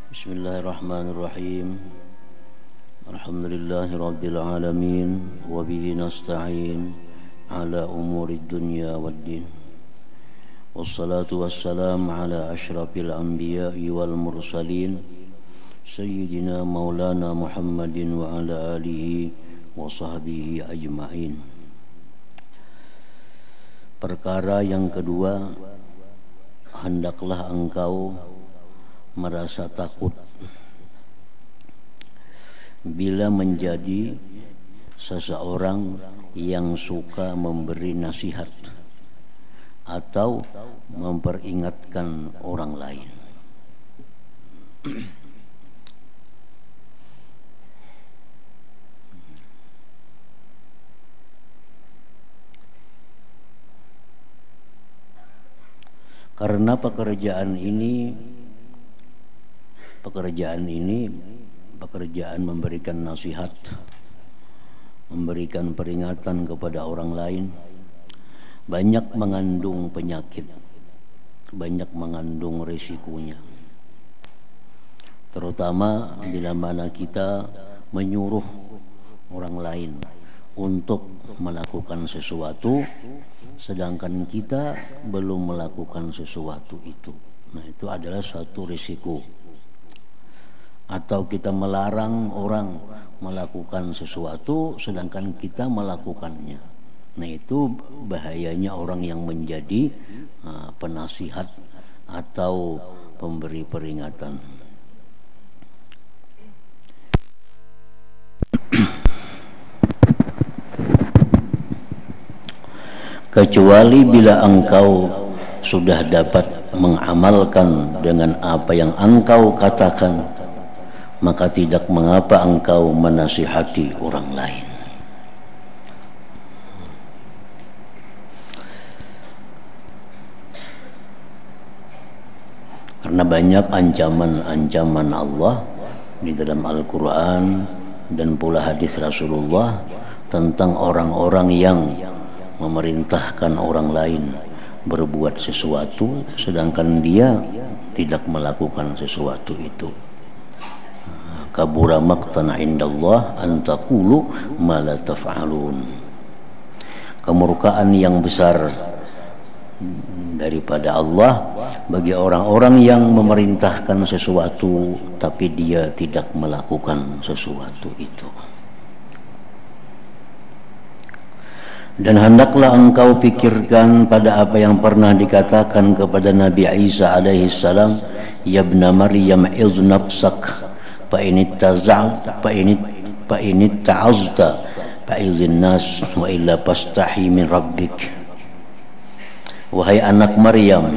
Bismillahirrahmanirrahim. Alhamdulillahi rabbil alamin. Wabihi nasta'in ala umuri dunya waddin. Wassalatu wassalam ala ashrafil anbiya'i wal mursalin Sayyidina maulana Muhammadin wa ala alihi wa sahbihi ajma'in. Perkara yang kedua, hendaklah engkau merasa takut bila menjadi seseorang yang suka memberi nasihat atau memperingatkan orang lain. Karena pekerjaan memberikan nasihat, memberikan peringatan kepada orang lain, banyak mengandung penyakit, banyak mengandung risikonya. Terutama bila mana kita menyuruh orang lain untuk melakukan sesuatu, sedangkan kita belum melakukan sesuatu itu. Nah, itu adalah suatu risiko. Atau kita melarang orang melakukan sesuatu sedangkan kita melakukannya. Nah, itu bahayanya orang yang menjadi penasihat atau pemberi peringatan. Kecuali bila engkau sudah dapat mengamalkan dengan apa yang engkau katakan, maka tidak mengapa engkau menasihati orang lain. Karena banyak ancaman-ancaman Allah di dalam Al-Quran dan pula hadis Rasulullah tentang orang-orang yang memerintahkan orang lain berbuat sesuatu sedangkan dia tidak melakukan sesuatu itu. Kabura maqtan indallah an taqulu ma la taf'alun. Kemurkaan yang besar daripada Allah bagi orang-orang yang memerintahkan sesuatu tapi dia tidak melakukan sesuatu itu. Dan hendaklah engkau pikirkan pada apa yang pernah dikatakan kepada Nabi Isa alaihi salam, ya ibna Maryam iz nafsak fa in ta'azta fa izin nas wa illa pastahi min rabbik. Wahai anak Maryam,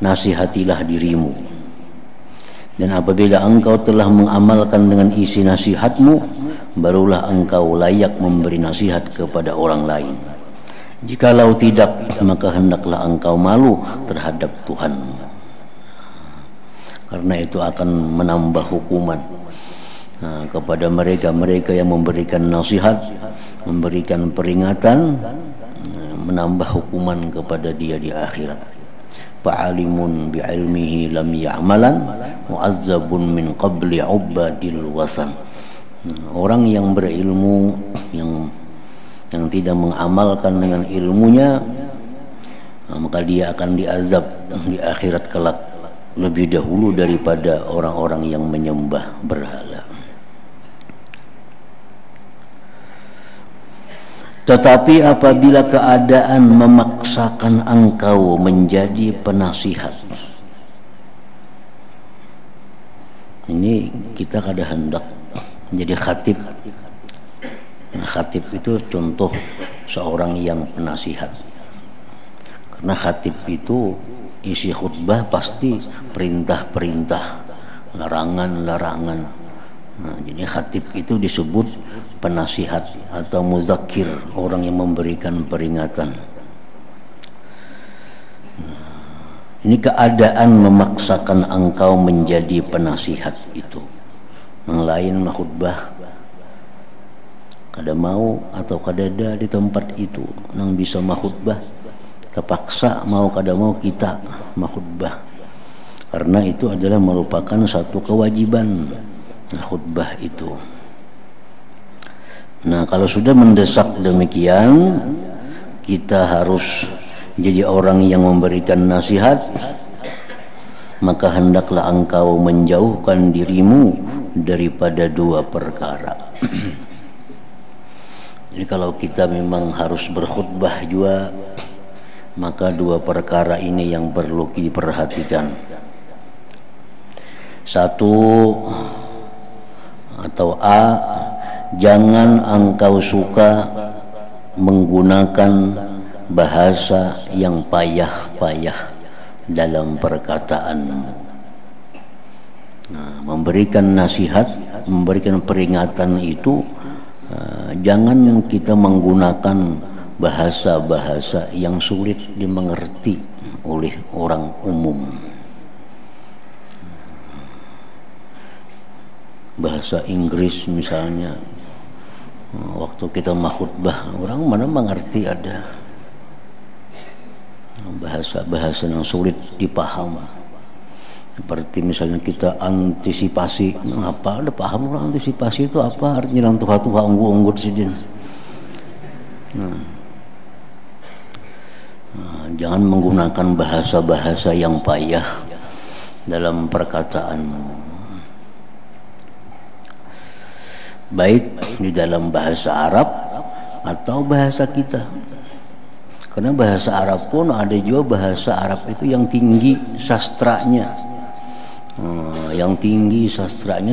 nasihatilah dirimu, dan apabila engkau telah mengamalkan dengan isi nasihatmu, barulah engkau layak memberi nasihat kepada orang lain. Jikalau tidak, maka hendaklah engkau malu terhadap Tuhanmu, karena itu akan menambah hukuman kepada mereka yang memberikan nasihat, memberikan peringatan, menambah hukuman kepada dia di akhirat. Fa'alimun bi'ilmihi lam ya'malan mu'azzabun min qabli ubadil wasan. Orang yang berilmu yang tidak mengamalkan dengan ilmunya, maka dia akan diazab di akhirat kelak lebih dahulu daripada orang-orang yang menyembah berhala. Tetapi apabila keadaan memaksakan engkau menjadi penasihat, ini kita kadang hendak menjadi khatib. Nah, khatib itu contoh seorang yang penasihat. Karena khatib itu isi khutbah pasti perintah-perintah, larangan-larangan. Nah, jadi khatib itu disebut penasihat atau muzakir, orang yang memberikan peringatan. Ini keadaan memaksakan engkau menjadi penasihat itu. Yang lain khutbah kada mau atau kada ada di tempat itu, nang bisa khutbah terpaksa mau kada mau kita khutbah. karena itu adalah merupakan satu kewajiban khutbah itu. Nah, kalau sudah mendesak demikian, kita harus jadi orang yang memberikan nasihat, maka hendaklah engkau menjauhkan dirimu daripada dua perkara. Jadi kalau kita memang harus berkhutbah juga, maka dua perkara ini yang perlu diperhatikan. Satu atau A, jangan engkau suka menggunakan bahasa yang payah-payah dalam perkataanmu. Nah, memberikan nasihat, memberikan peringatan itu jangan kita menggunakan bahasa-bahasa yang sulit dimengerti oleh orang umum. Bahasa Inggris misalnya, waktu kita khutbah, orang mana mengerti, ada bahasa-bahasa yang sulit dipaham. Seperti misalnya kita antisipasi, apa ada paham orang antisipasi itu apa artinya, lang tuha-tuha unggu-unggut sidin. Jangan menggunakan bahasa-bahasa yang payah dalam perkataanmu, baik di dalam bahasa Arab atau bahasa kita. Karena bahasa Arab pun ada juga bahasa Arab itu yang tinggi sastranya,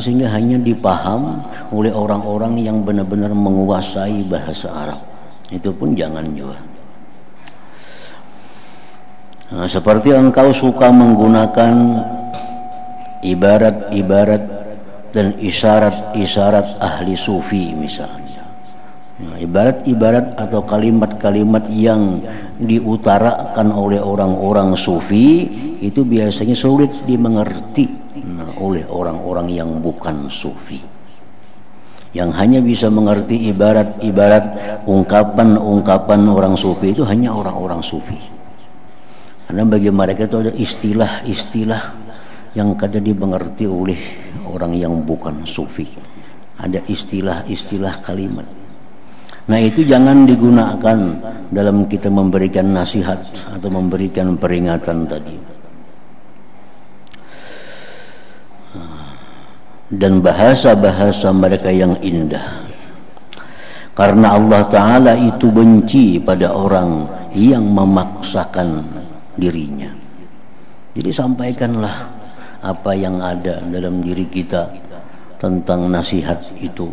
sehingga hanya dipaham oleh orang-orang yang benar-benar menguasai bahasa Arab. Itu pun jangan juga. Nah, seperti engkau suka menggunakan ibarat-ibarat dan isyarat-isyarat ahli sufi misalnya. Nah, ibarat-ibarat atau kalimat-kalimat yang diutarakan oleh orang-orang sufi itu biasanya sulit dimengerti oleh orang-orang yang bukan sufi. Yang hanya bisa mengerti ibarat-ibarat ungkapan-ungkapan orang sufi itu hanya orang-orang sufi. Karena bagi mereka itu ada istilah-istilah yang kadang dimengerti oleh orang yang bukan sufi. Ada istilah-istilah kalimat. Nah, itu jangan digunakan dalam kita memberikan nasihat atau memberikan peringatan tadi. Dan bahasa-bahasa mereka yang indah. Karena Allah Ta'ala itu benci pada orang yang memaksakan dirinya. Jadi sampaikanlah apa yang ada dalam diri kita tentang nasihat itu.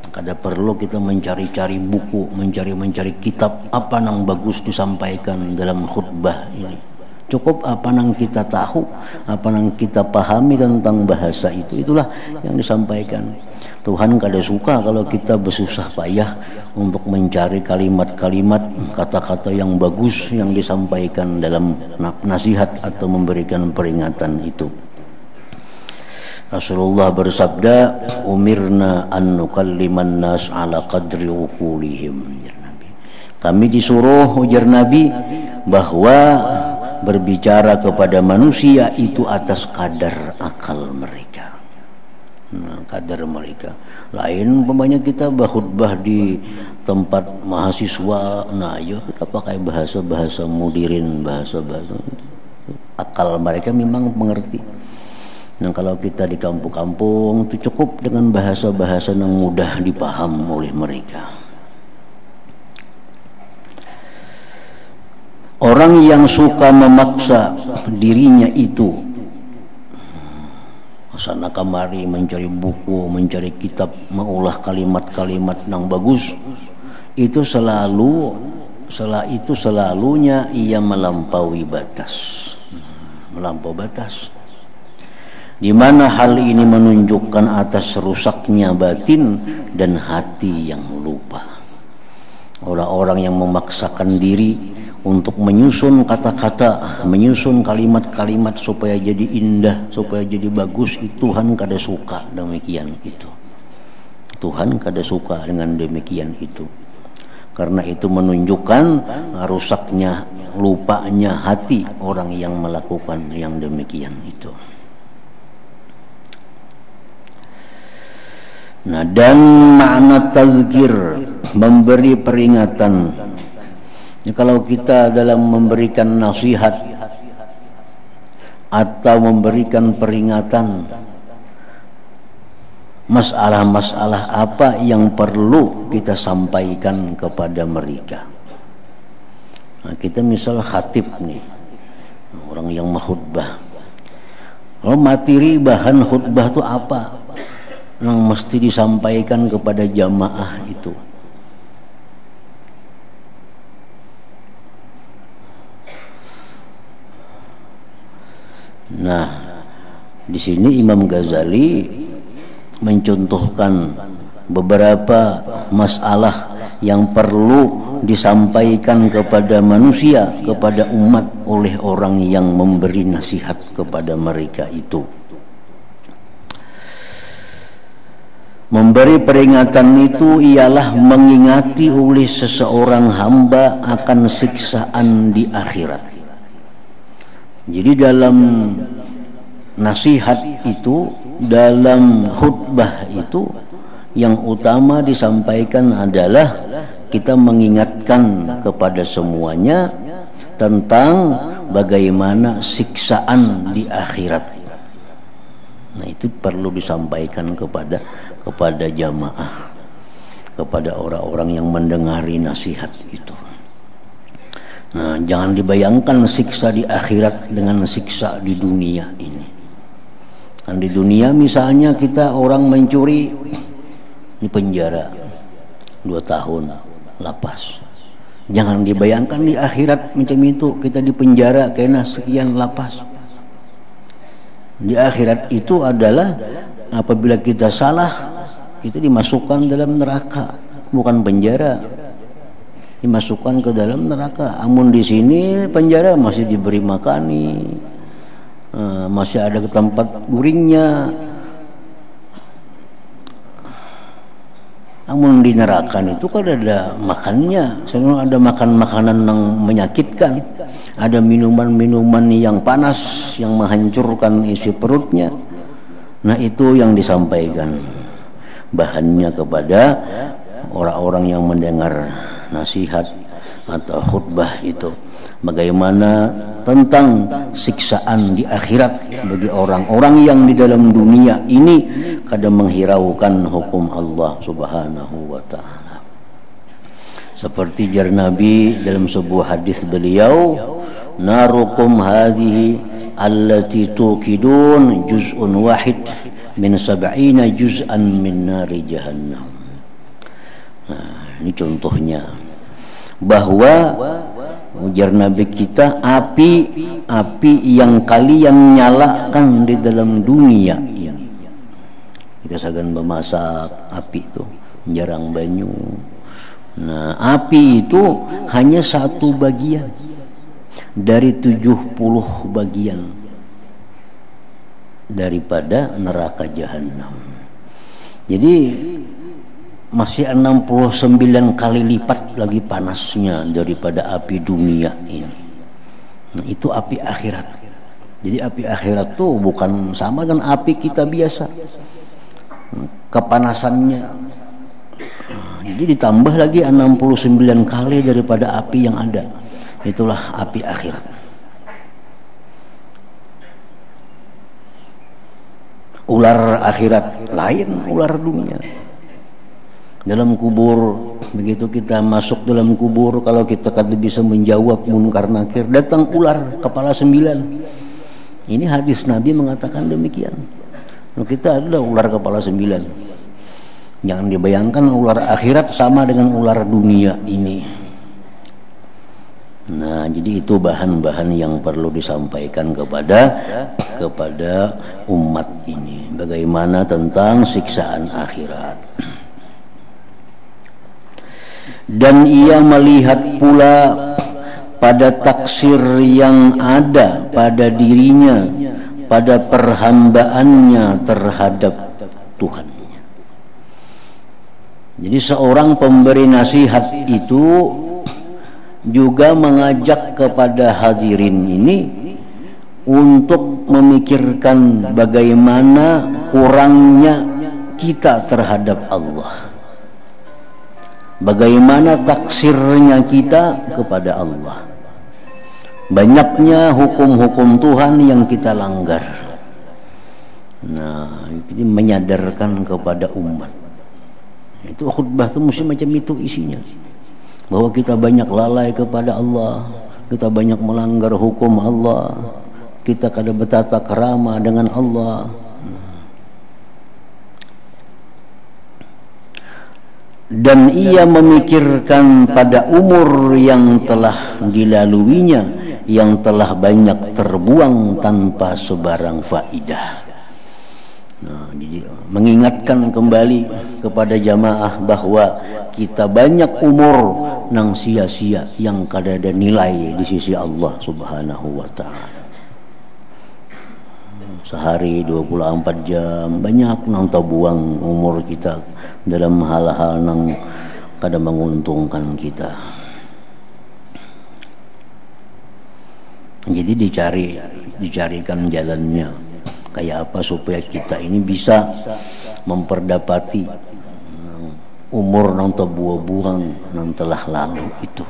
Kada perlu kita mencari-cari buku, mencari kitab apa yang bagus disampaikan dalam khutbah ini. Cukup apa yang kita tahu, apa yang kita pahami tentang bahasa itu, itulah yang disampaikan. Tuhan kada suka kalau kita bersusah payah untuk mencari kalimat-kalimat, kata-kata yang bagus yang disampaikan dalam nasihat atau memberikan peringatan itu. Rasulullah bersabda, umirna an nukalliman nas ala qadri uqulihim. Kami disuruh, ujar Nabi, bahwa berbicara kepada manusia itu atas kadar akal mereka. Nah, kadar mereka. Lain umpamanya kita berkhutbah di tempat mahasiswa, nah ya kita pakai bahasa-bahasa mudirin, bahasa-bahasa akal mereka memang mengerti. Nah, kalau kita di kampung-kampung itu cukup dengan bahasa-bahasa yang mudah dipaham oleh mereka. Orang yang suka memaksa dirinya itu sana kamari mencari buku, mencari kitab, mengolah kalimat-kalimat yang bagus, itu selalunya ia melampaui batas. Melampaui batas. Di mana hal ini menunjukkan atas rusaknya batin dan hati yang lupa. Orang-orang yang memaksakan diri untuk menyusun kata-kata, menyusun kalimat-kalimat supaya jadi indah, supaya jadi bagus, itu Tuhan kada suka demikian itu. Tuhan kada suka dengan demikian itu. karena itu menunjukkan rusaknya, lupanya hati orang yang melakukan yang demikian itu. Nah, dan makna tazkir, memberi peringatan. Ya, kalau kita dalam memberikan nasihat atau memberikan peringatan, masalah-masalah apa yang perlu kita sampaikan kepada mereka. Nah, kita misal khatib nih, orang yang khutbah. Kalau materi bahan khutbah itu apa yang mesti disampaikan kepada jamaah itu? Nah, di sini Imam Ghazali mencontohkan beberapa masalah yang perlu disampaikan kepada manusia, kepada umat oleh orang yang memberi nasihat kepada mereka itu. Memberi peringatan itu ialah mengingati oleh seseorang hamba akan siksaan di akhirat. Jadi dalam nasihat itu, dalam khutbah itu, yang utama disampaikan adalah kita mengingatkan kepada semuanya tentang bagaimana siksaan di akhirat. Nah, itu perlu disampaikan kepada jamaah, kepada orang-orang yang mendengari nasihat itu. Nah, jangan dibayangkan siksa di akhirat dengan siksa di dunia ini. Kan di dunia misalnya kita orang mencuri di penjara 2 tahun lapas. Jangan dibayangkan di akhirat macam itu, kita di penjara kena sekian lapas. Di akhirat itu adalah apabila kita salah, kita dimasukkan dalam neraka, bukan penjara. Dimasukkan ke dalam neraka. Amun di sini penjara masih diberi makani, masih ada tempat guringnya. Amun di neraka itu kan ada makannya, selalu ada makanan yang menyakitkan, ada minuman-minuman yang panas yang menghancurkan isi perutnya. Nah, itu yang disampaikan bahannya kepada orang-orang yang mendengar nasihat atau khutbah itu, bagaimana tentang siksaan di akhirat bagi orang-orang yang di dalam dunia ini kadang menghiraukan hukum Allah Subhanahu wa ta'ala. Seperti jar Nabi dalam sebuah hadis beliau, narukum hadhihi allati tuqidun juz'un wahid min 70 juz'an min nari jahannam. Nah, ini contohnya bahwa ujar Nabi kita, api yang kalian nyalakan di dalam dunia ini, kita sagan memasak api itu jarang banyu. Nah, api itu hanya 1 bagian dari 70 bagian daripada neraka jahanam. Jadi masih 69 kali lipat lagi panasnya daripada api dunia ini. Nah, itu api akhirat. Jadi api akhirat tuh bukan sama dengan api kita biasa. Kepanasannya jadi ditambah lagi 69 kali daripada api yang ada. Itulah api akhirat. Ular akhirat lain ular dunia. Dalam kubur, begitu kita masuk dalam kubur, kalau kita kada bisa menjawab munkar nakir, datang ular kepala 9. Ini hadis Nabi mengatakan demikian. Kita adalah ular kepala 9. Jangan dibayangkan ular akhirat sama dengan ular dunia ini. Nah, jadi itu bahan-bahan yang perlu disampaikan kepada umat ini. Bagaimana tentang siksaan akhirat. Dan ia melihat pula pada taksir yang ada pada dirinya, pada perhambaannya terhadap Tuhannya. Jadi seorang pemberi nasihat itu juga mengajak kepada hadirin ini untuk memikirkan bagaimana kurangnya kita terhadap Allah, bagaimana taksirnya kita kepada Allah, banyaknya hukum-hukum Tuhan yang kita langgar. Nah, ini menyadarkan kepada umat. Itu khutbah itu mesti macam itu isinya, bahwa kita banyak lalai kepada Allah, kita banyak melanggar hukum Allah, kita kada bertata kerama dengan Allah. Dan ia memikirkan pada umur yang telah dilaluinya, yang telah banyak terbuang tanpa sebarang faidah. Nah, jadi mengingatkan kembali kepada jamaah bahwa kita banyak umur nang sia-sia yang kada ada nilai di sisi Allah Subhanahu wa taala. Sehari 24 jam banyak nang terbuang umur kita dalam hal-hal nang kada menguntungkan kita. Jadi dicarikan jalannya kayak apa supaya kita ini bisa memperdapati umur nang terbuang nang telah lalu itu.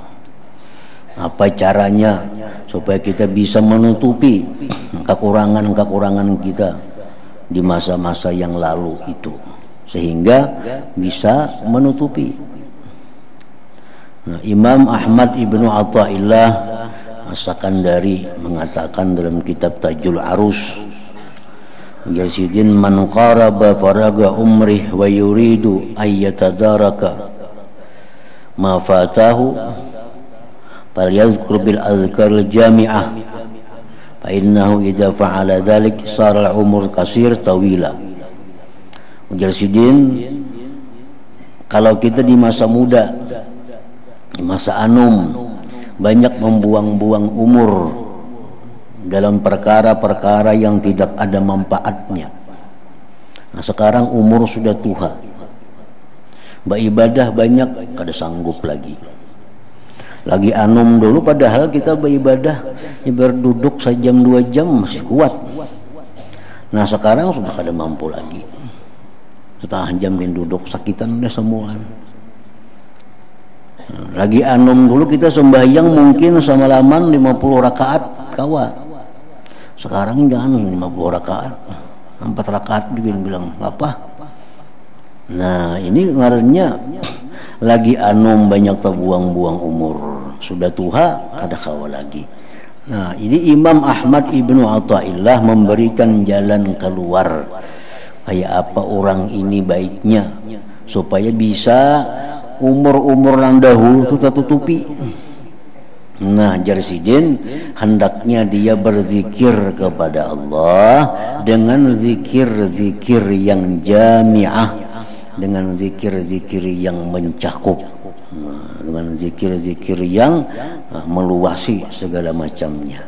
Apa caranya supaya kita bisa menutupi kekurangan-kekurangan kita di masa-masa yang lalu itu, sehingga bisa menutupi. Nah, Imam Ahmad ibnu Athaillah As-Sakandari mengatakan dalam kitab Tajul Arus, Yasidin man qaraba faraga umrih wa yuridu ayyatadaraka ma fatahu falyazkur bil azkaril jami'ah fa innahu idza fa'ala dhalik sara al-umur kasir tawila. Yasidin, kalau kita di masa muda, di masa anum, banyak membuang-buang umur dalam perkara-perkara yang tidak ada manfaatnya. Nah, sekarang umur sudah tua, beribadah banyak kada sanggup lagi anum dulu, padahal kita beribadah berduduk sejam 2 jam masih kuat. Nah, sekarang sudah kada mampu lagi, setengah jam duduk sakitan udah semua. Lagi anum dulu kita sembahyang mungkin semalaman 50 rakaat kawa. Sekarang jangan 50 rakaat, 4 rakaat bilang apa? Nah, ini ngarannya lagi anum banyak terbuang-buang umur, sudah tua kada kawa lagi. Nah, ini Imam Ahmad ibnu Athaillah memberikan jalan keluar kayak apa orang ini baiknya supaya bisa umur-umur yang dahulu itu tertutupi. Nah, Jarsidin hendaknya dia berzikir kepada Allah dengan zikir-zikir yang jami'ah, dengan zikir-zikir yang mencakup, dengan zikir-zikir yang meluasi segala macamnya.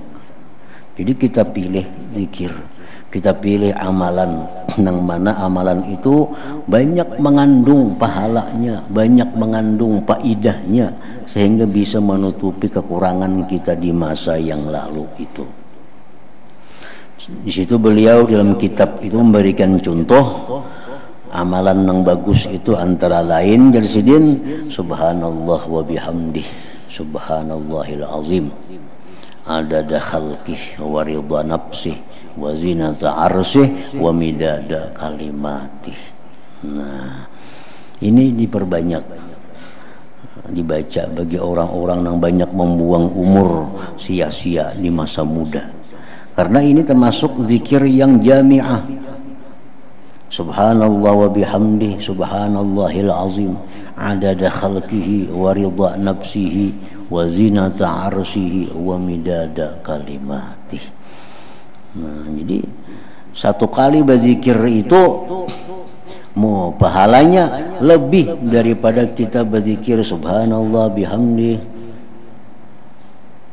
Jadi kita pilih zikir, kita pilih amalan yang mana amalan itu banyak mengandung pahalanya, banyak mengandung faidahnya, sehingga bisa menutupi kekurangan kita di masa yang lalu itu. Di situ beliau dalam kitab itu memberikan contoh amalan yang bagus itu antara lain Jarsidin, subhanallah wa bihamdih, subhanallahil azim, adada khalqih wa ridha nafsih wa zinata arsyih wa midada kalimatih. Nah, ini diperbanyak dibaca bagi orang-orang yang banyak membuang umur sia-sia di masa muda, karena ini termasuk zikir yang jami'ah. Subhanallah wa bihamdih, subhanallahil azim, adada khalqihi wa ridha nafsihi wa zinata arsyhi wa midada kalimatih. Nah, jadi satu kali berzikir itu mau pahalanya lebih daripada kita berzikir subhanallah bihamdih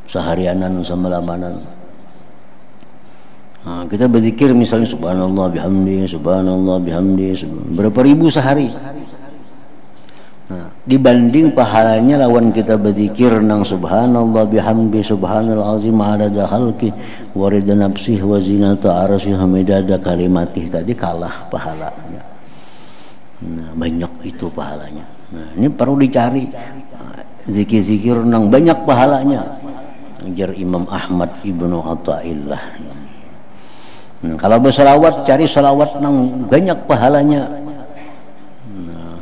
seharianan semalamanan. Nah, kita berzikir misalnya subhanallah bihamdih, subhanallah bihamdih, berapa ribu sehari. Nah, dibanding pahalanya lawan kita berzikir nang subhanallah bihamdi subhanal azim adada khalqi wa ridha nafsihi wa zinata arsyihi hamidada kalimatih, tadi kalah pahalanya. Nah, banyak itu pahalanya. Nah, ini perlu dicari zikir-zikir nang banyak pahalanya. Ajar Imam Ahmad Ibnu Athaillah. Nah, kalau berselawat cari selawat nang banyak pahalanya.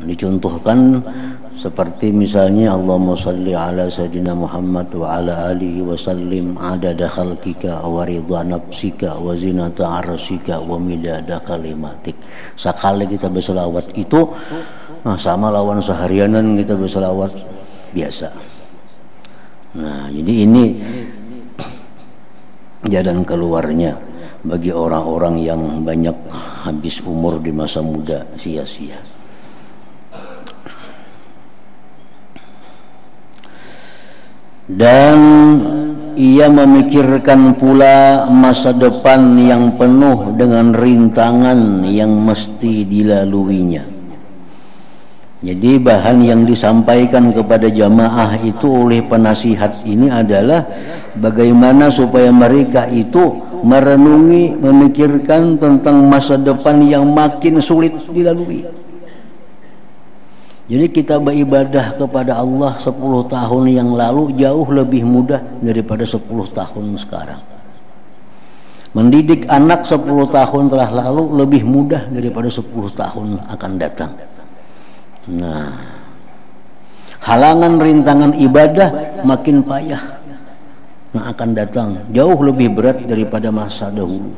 Dicontohkan seperti misalnya Allahumma shalli ala sayyidina Muhammad wa ala alihi wa sallim adada khalqika wa ridha nafsika wa zinata arsyika wa midada kalimatik. Sekali kita berselawat itu sama lawan seharianan kita berselawat biasa. Nah, jadi ini jalan keluarnya bagi orang-orang yang banyak habis umur di masa muda sia-sia. Dan ia memikirkan pula masa depan yang penuh dengan rintangan yang mesti dilaluinya. Jadi bahan yang disampaikan kepada jamaah itu oleh penasihat ini adalah bagaimana supaya mereka itu merenungi, memikirkan tentang masa depan yang makin sulit dilalui. Jadi kita beribadah kepada Allah 10 tahun yang lalu jauh lebih mudah daripada 10 tahun sekarang. Mendidik anak 10 tahun telah lalu lebih mudah daripada 10 tahun akan datang. Nah, halangan rintangan ibadah makin payah yang akan datang jauh lebih berat daripada masa dahulu.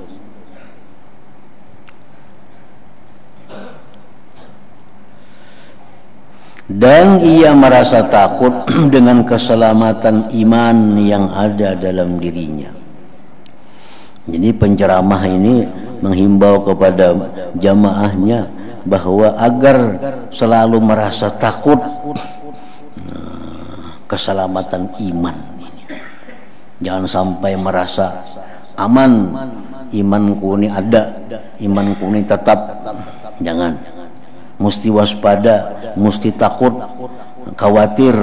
Dan ia merasa takut dengan keselamatan iman yang ada dalam dirinya. Jadi penceramah ini menghimbau kepada jamaahnya bahwa agar selalu merasa takut keselamatan iman ini. Jangan sampai merasa aman, imanku ini ada, imanku ini tetap. Jangan. Mesti waspada, mesti takut, khawatir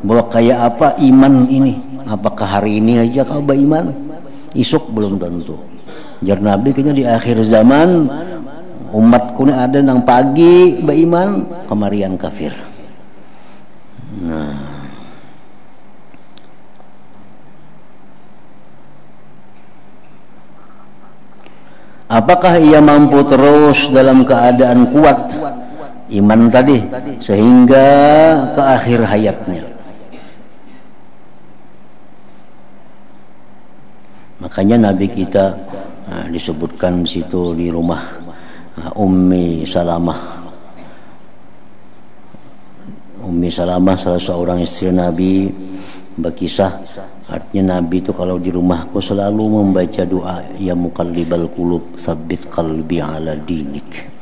bahwa kayak apa iman ini. Apakah hari ini aja kau beriman? Esok belum tentu. Jar Nabi kayaknya di akhir zaman umatku ini ada yang pagi beriman, kemarian kafir. Nah, apakah ia mampu terus dalam keadaan kuat iman tadi sehingga ke akhir hayatnya? Makanya Nabi kita disebutkan di situ di rumah Ummi Salamah. Ummi Salamah salah seorang istri Nabi berkisah, artinya Nabi itu kalau di rumahku selalu membaca doa ya muqallibal qulub tsabbit qalbi ala dinik.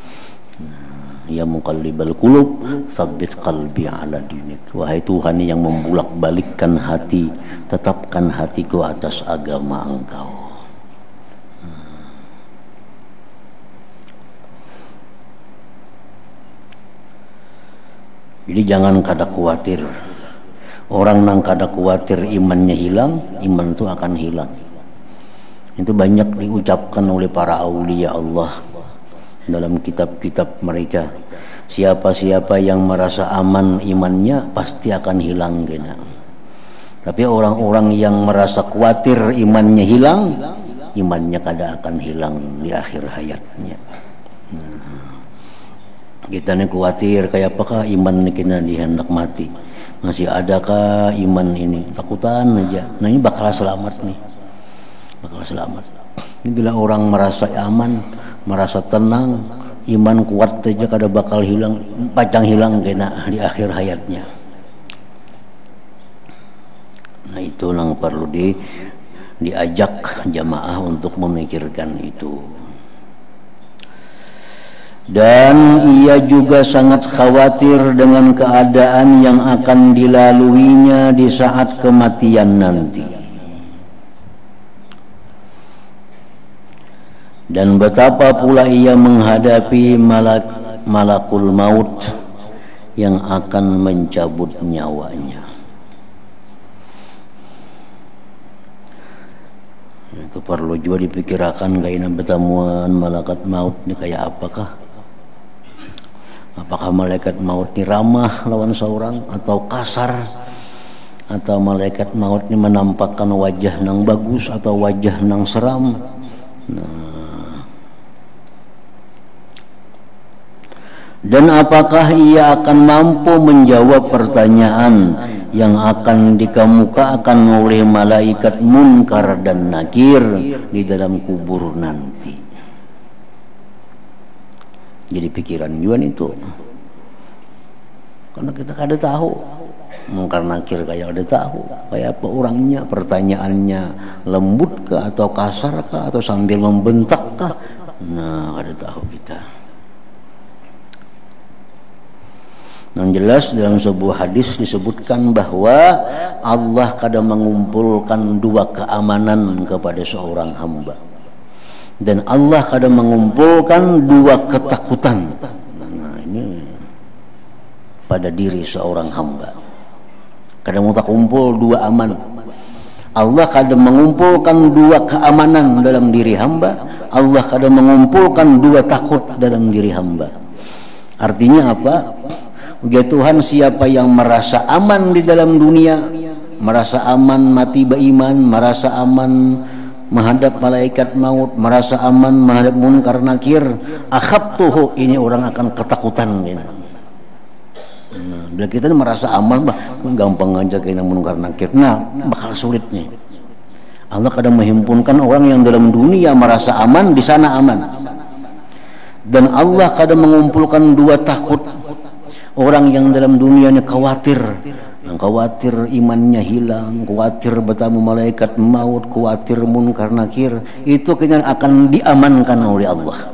Ya muqallibal qulub tsabbit qalbi ala dinik. Wahai Tuhan yang membulak-balikkan hati, tetapkan hatiku atas agama Engkau. Jadi jangan kada khawatir. Orang nang kada khawatir imannya hilang, iman itu akan hilang. Itu banyak diucapkan oleh para aulia Allah dalam kitab-kitab mereka. Siapa-siapa yang merasa aman imannya pasti akan hilang kena. Tapi orang-orang yang merasa khawatir imannya hilang, imannya kada akan hilang di akhir hayatnya. Kita nih khawatir kayak apakah iman kita dihendak mati, masih adakah iman ini, takutan aja. Nah ini bakal selamat nih, bakal selamat. Ini bila orang merasa aman, merasa tenang, iman kuat aja kada bakal hilang, pacang hilang kena di akhir hayatnya. Nah itu yang perlu diajak jamaah untuk memikirkan itu. Dan ia juga sangat khawatir dengan keadaan yang akan dilaluinya di saat kematian nanti. Dan betapa pula ia menghadapi malakul maut yang akan mencabut nyawanya. Itu perlu juga dipikirkan kainan pertemuan malaikat maut ini kayak apakah? Apakah malaikat maut ini ramah lawan seorang atau kasar? Atau malaikat maut ini menampakkan wajah nang bagus atau wajah nang seram? Dan apakah ia akan mampu menjawab pertanyaan yang akan dikemukakan oleh malaikat munkar dan nakir di dalam kubur nanti? Jadi pikiran juga itu, karena kita kada tahu munkar nakir kayak ada tahu kayak apa orangnya, pertanyaannya lembut kah atau kasar kah atau sambil membentak kah, nah kada tahu kita. Yang jelas dalam sebuah hadis disebutkan bahwa Allah kadang mengumpulkan dua keamanan kepada seorang hamba, dan Allah kadang mengumpulkan dua ketakutan. Nah, ini pada diri seorang hamba. Kadang mau tak kumpul dua aman. Allah kadang mengumpulkan dua keamanan dalam diri hamba. Allah kadang mengumpulkan dua takut dalam diri hamba. Artinya apa? Ya Tuhan, siapa yang merasa aman di dalam dunia, merasa aman mati beriman, merasa aman menghadap malaikat maut, merasa aman menghadap munkar nakir, akhaftuhu, ini orang akan ketakutan. Nah, bila kita merasa aman, gampang aja kena munkar nakir. Nah, bakal sulit nih. Allah kadang menghimpunkan orang yang dalam dunia merasa aman, di sana aman. Dan Allah kadang mengumpulkan dua takut. Orang yang dalam dunianya khawatir imannya hilang, khawatir bertemu malaikat maut, khawatir munkar nakir, itu kena akan diamankan oleh Allah.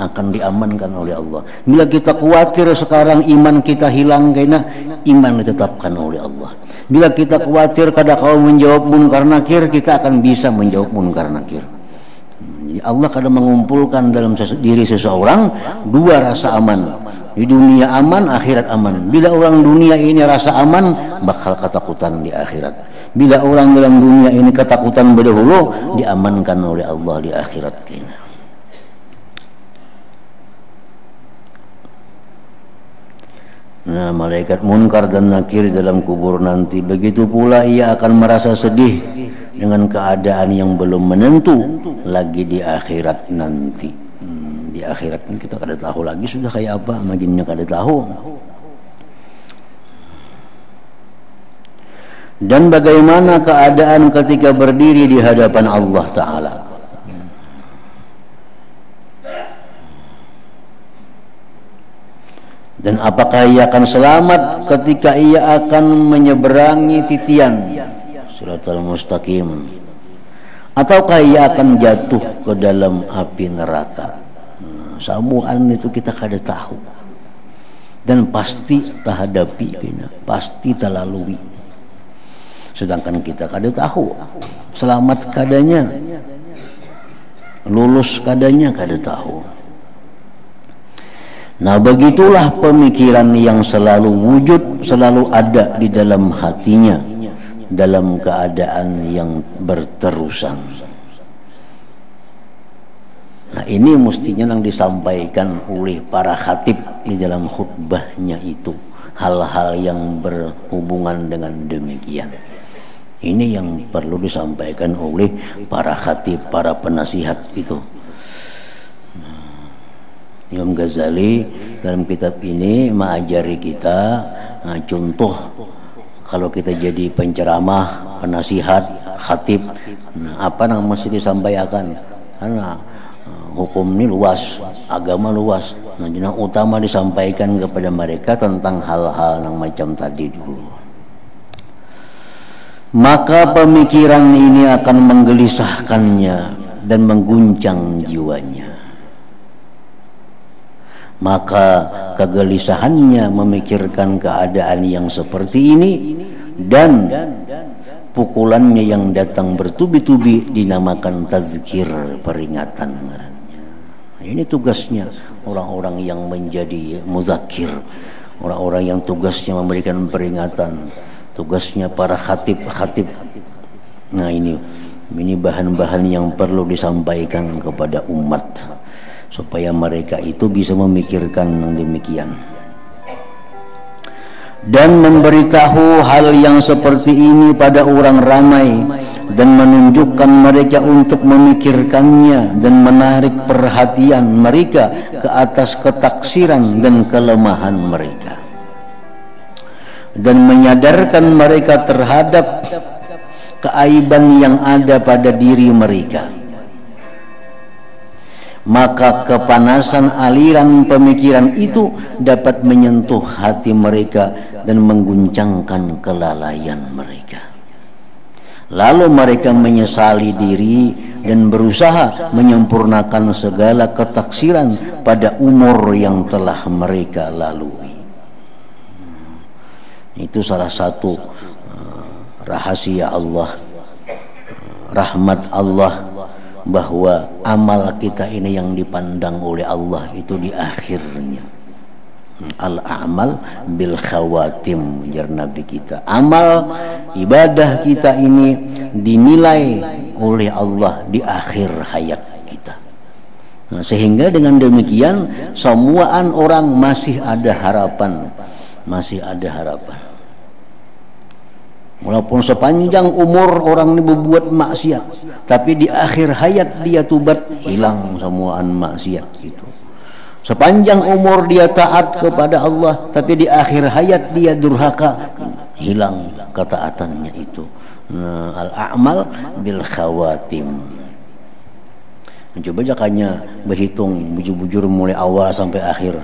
Akan diamankan oleh Allah. Bila kita khawatir sekarang iman kita hilang, kena iman ditetapkan oleh Allah. Bila kita khawatir kada kau menjawab munkar nakir, kita akan bisa menjawab munkar nakir. Jadi Allah kadang mengumpulkan dalam diri seseorang dua rasa aman. Di dunia aman, akhirat aman. Bila orang dunia ini rasa aman, bakal ketakutan di akhirat. Bila orang dalam dunia ini ketakutan berdahulu, diamankan oleh Allah di akhirat. Nah, malaikat munkar dan nakir dalam kubur nanti, begitu pula ia akan merasa sedih dengan keadaan yang belum menentu lagi di akhirat nanti. Di akhirat ini kita kada tahu lagi sudah kayak apa, makinnya kada tahu. Dan bagaimana keadaan ketika berdiri di hadapan Allah Ta'ala. Dan apakah ia akan selamat ketika ia akan menyeberangi titian Siratal Mustaqim, ataukah ia akan jatuh ke dalam api neraka. Samuan itu kita kada tahu, dan pasti tak hadapi, pasti tak lalui. Sedangkan kita kada tahu selamat kadanya, lulus kadanya kada tahu. Nah, begitulah pemikiran yang selalu wujud, selalu ada di dalam hatinya dalam keadaan yang berterusan. Nah, ini mestinya yang disampaikan oleh para khatib di dalam khutbahnya itu, hal-hal yang berhubungan dengan demikian. Ini yang perlu disampaikan oleh para khatib, para penasihat itu. Imam Ghazali dalam kitab ini mengajari kita contoh kalau kita jadi penceramah, penasihat, khatib, apa yang mesti disampaikan. Karena hukum ini luas, agama luas. Nah, yang utama disampaikan kepada mereka tentang hal-hal yang macam tadi dulu. Maka pemikiran ini akan menggelisahkannya dan mengguncang jiwanya. Maka kegelisahannya memikirkan keadaan yang seperti ini, dan pukulannya yang datang bertubi-tubi dinamakan tazkir, peringatan. Ini tugasnya orang-orang yang menjadi muzakir, orang-orang yang tugasnya memberikan peringatan, tugasnya para khatib. Nah ini bahan-bahan yang perlu disampaikan kepada umat supaya mereka itu bisa memikirkan yang demikian dan memberitahu hal yang seperti ini pada orang ramai dan menunjukkan mereka untuk memikirkannya dan menarik perhatian mereka ke atas ketaksiran dan kelemahan mereka dan menyadarkan mereka terhadap keaiban yang ada pada diri mereka. Maka kepanasan aliran pemikiran itu dapat menyentuh hati mereka dan mengguncangkan kelalaian mereka. Lalu mereka menyesali diri dan berusaha menyempurnakan segala ketaksiran pada umur yang telah mereka lalui. Itu salah satu rahasia Allah, rahmat Allah, bahwa amal kita ini yang dipandang oleh Allah itu di akhirnya. Al-a'mal bil khawatim, jar Nabi kita. Amal ibadah kita ini dinilai oleh Allah di akhir hayat kita. Nah, sehingga dengan demikian semuaan orang masih ada harapan, Walaupun sepanjang umur orang ini berbuat maksiat, tapi di akhir hayat dia tubat, hilang semuaan maksiat itu. Sepanjang umur dia taat kepada Allah, tapi di akhir hayat dia durhaka, hilang ketaatannya itu. Al-a'mal bil khawatim. Coba jakanya berhitung bujur-bujur mulai awal sampai akhir.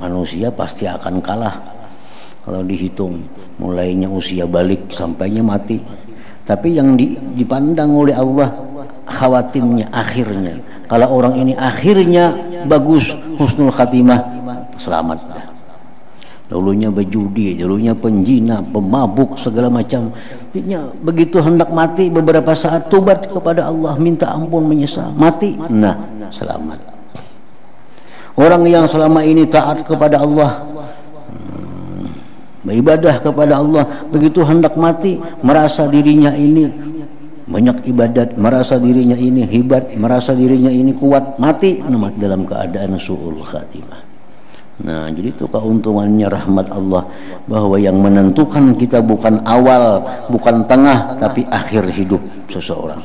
Manusia pasti akan kalah kalau dihitung mulainya usia balik sampainya mati. Tapi yang dipandang oleh Allah khawatimnya, akhirnya. Kalau orang ini akhirnya bagus, husnul khatimah, selamat dah. Dulunya berjudi, dulunya penjina, pemabuk, segala macam. Begitu hendak mati beberapa saat tobat kepada Allah, minta ampun, menyesal, mati, nah selamat. Orang yang selama ini taat kepada Allah, beribadah kepada Allah, begitu hendak mati merasa dirinya ini banyak ibadat, merasa dirinya ini hebat, merasa dirinya ini kuat, mati dalam keadaan su'ul khatimah. Nah, jadi itu keuntungannya rahmat Allah, bahwa yang menentukan kita bukan awal, bukan tengah, tapi akhir hidup seseorang.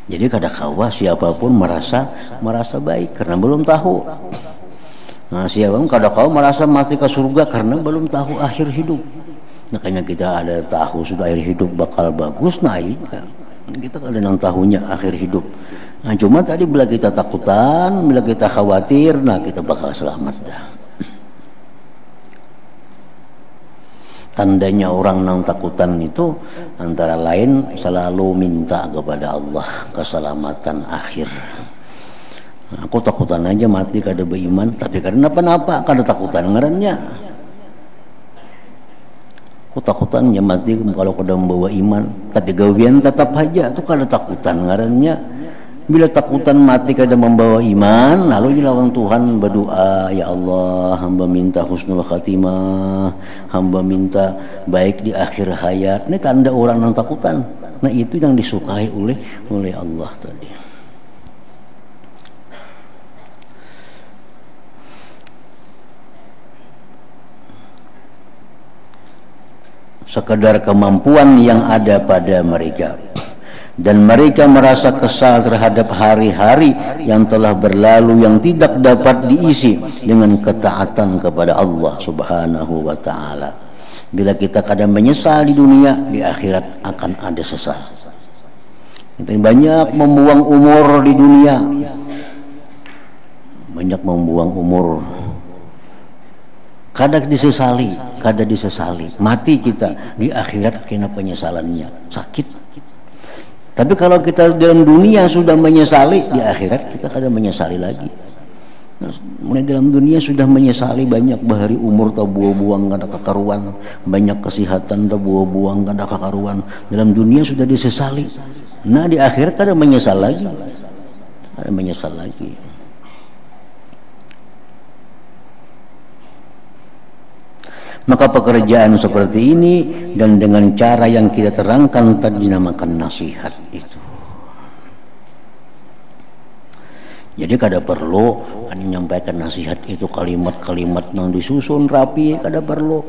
Jadi kadang-kala siapapun merasa baik karena belum tahu. Nah, siapapun kadang-kala merasa mesti ke surga karena belum tahu akhir hidup. Makanya kita ada tahu sudah akhir hidup bakal bagus, nah kita kadang tahunya akhir hidup. Nah, cuma tadi bila kita takutan, bila kita khawatir, nah kita bakal selamat dah. Tandanya orang yang takutan itu antara lain selalu minta kepada Allah keselamatan akhir. Nah, aku takutan aja mati kada beriman, tapi karena apa-apa kada takutan ngarannya. Aku takutannya mati kalau kada membawa iman, tapi gawian tetap aja itu kada takutan ngarannya. Bila takutan mati kada membawa iman, lalu dilawan Tuhan berdoa, ya Allah, hamba minta husnul khatimah, hamba minta baik di akhir hayat. Ini tanda orang yang takutan. Nah, itu yang disukai oleh Allah tadi. Sekedar kemampuan yang ada pada mereka, dan mereka merasa kesal terhadap hari-hari yang telah berlalu yang tidak dapat diisi dengan ketaatan kepada Allah Subhanahu wa ta'ala. Bila kita kadang menyesal di dunia, di akhirat akan ada sesal. Kita banyak membuang umur di dunia, banyak membuang umur, kadang disesali, mati kita, di akhirat kena penyesalannya, sakit. Tapi kalau kita dalam dunia sudah menyesali, di akhirat kita kadang menyesali lagi. Nah, mulai dalam dunia sudah menyesali banyak, bahari umur tak buang-buang kada kakaruan, banyak kesehatan tak buang-buang kada kakaruan. Dalam dunia sudah disesali. Nah, di akhirat kadang menyesal lagi. Maka pekerjaan seperti ini dan dengan cara yang kita terangkan tadi dinamakan nasihat itu. Jadi kada perlu menyampaikan nasihat itu kalimat-kalimat yang disusun rapi, kada perlu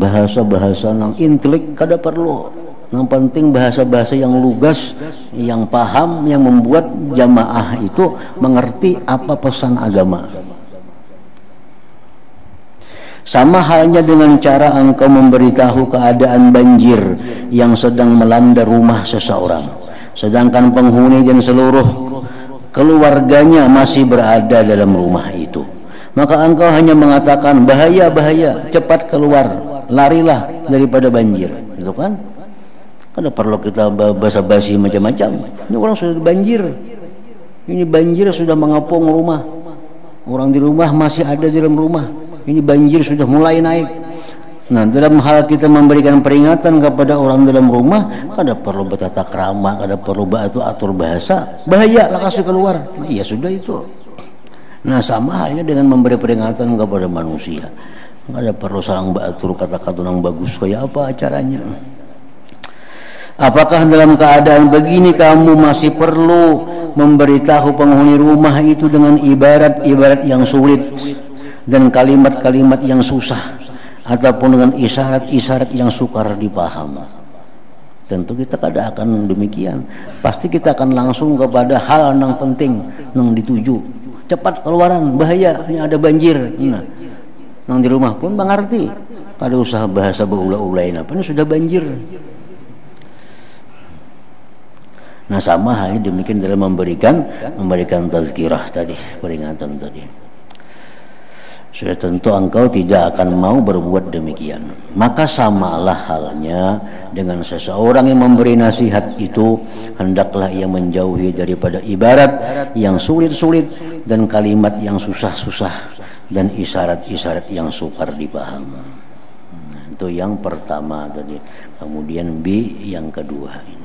bahasa-bahasa yang intelek, kada perlu. Yang penting bahasa-bahasa yang lugas, yang paham, yang membuat jamaah itu mengerti apa pesan agama. Sama halnya dengan cara engkau memberitahu keadaan banjir yang sedang melanda rumah seseorang, sedangkan penghuni dan seluruh keluarganya masih berada dalam rumah itu. Maka engkau hanya mengatakan bahaya, bahaya, cepat keluar, larilah daripada banjir, itu kan? Kada perlu kita basa-basi macam-macam. Ini orang sudah banjir, ini banjir sudah mengepung rumah, orang di rumah masih ada di dalam rumah. Ini banjir sudah mulai naik. Nah, dalam hal kita memberikan peringatan kepada orang dalam rumah, kada perlu bertata krama, kada perlu atur bahasa. Bahaya lah kasih keluar. Nah, ya sudah itu. Nah, sama halnya dengan memberi peringatan kepada manusia. Kada perlu saling batur kata-kata yang bagus kayak apa acaranya. Apakah dalam keadaan begini kamu masih perlu memberitahu penghuni rumah itu dengan ibarat-ibarat yang sulit dan kalimat-kalimat yang susah, ataupun dengan isyarat-isyarat yang sukar dipaham? Tentu kita kada akan demikian. Pasti kita akan langsung kepada hal yang penting yang dituju. Cepat keluaran, bahaya, ini ada banjir. Nah, yang di rumah pun mengerti. Kada usah bahasa berulah-ulain apa, ini sudah banjir. Nah, sama halnya demikian dalam memberikan tazkirah tadi, peringatan tadi. Sudah tentu engkau tidak akan mau berbuat demikian. Maka samalah halnya dengan seseorang yang memberi nasihat itu, hendaklah ia menjauhi daripada ibarat yang sulit-sulit dan kalimat yang susah-susah dan isyarat-isyarat yang sukar dipaham. Nah, itu yang pertama tadi. Kemudian B yang kedua ini.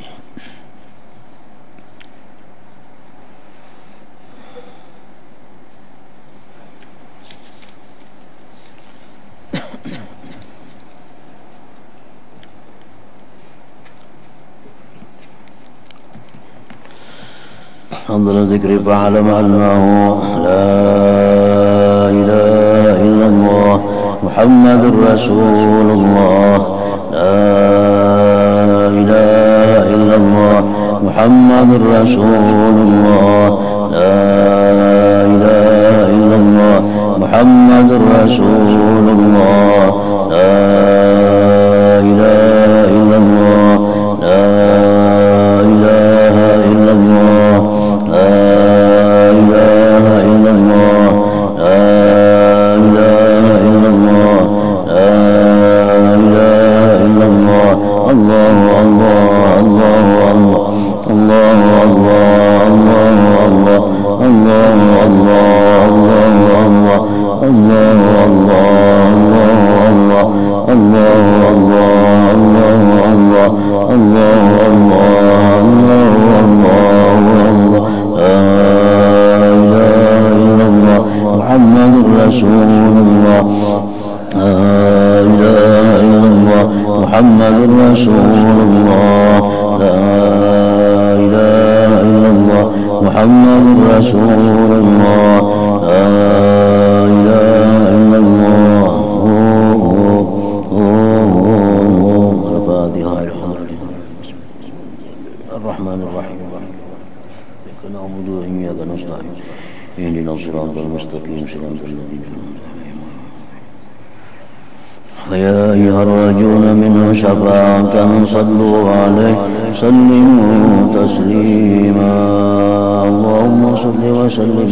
أفضل الذكر فاعلم أنه لا إله إلا الله محمد رسول الله لا إله إلا الله محمد رسول الله لا إله إلا الله محمد رسول الله لا إله إلا الله لا إله إلا الله لا إله إلا الله لا إله إلا الله لا إله إلا الله الله الله الله الله الله الله الله محمد رسول الله لا إله إلا الله محمد رسول الله لا إله إلا الله محمد رسول الله لا إله إلا الله الفاتحة الرحمن الرحيم إياك نعبد وإياك نستعين اهدنا الصراط المستقيم صراط الذين أنعمت عليهم يا أيها الراجون منه شفاعة صلوا عليه سلموا تسليما اللهم صل وسلم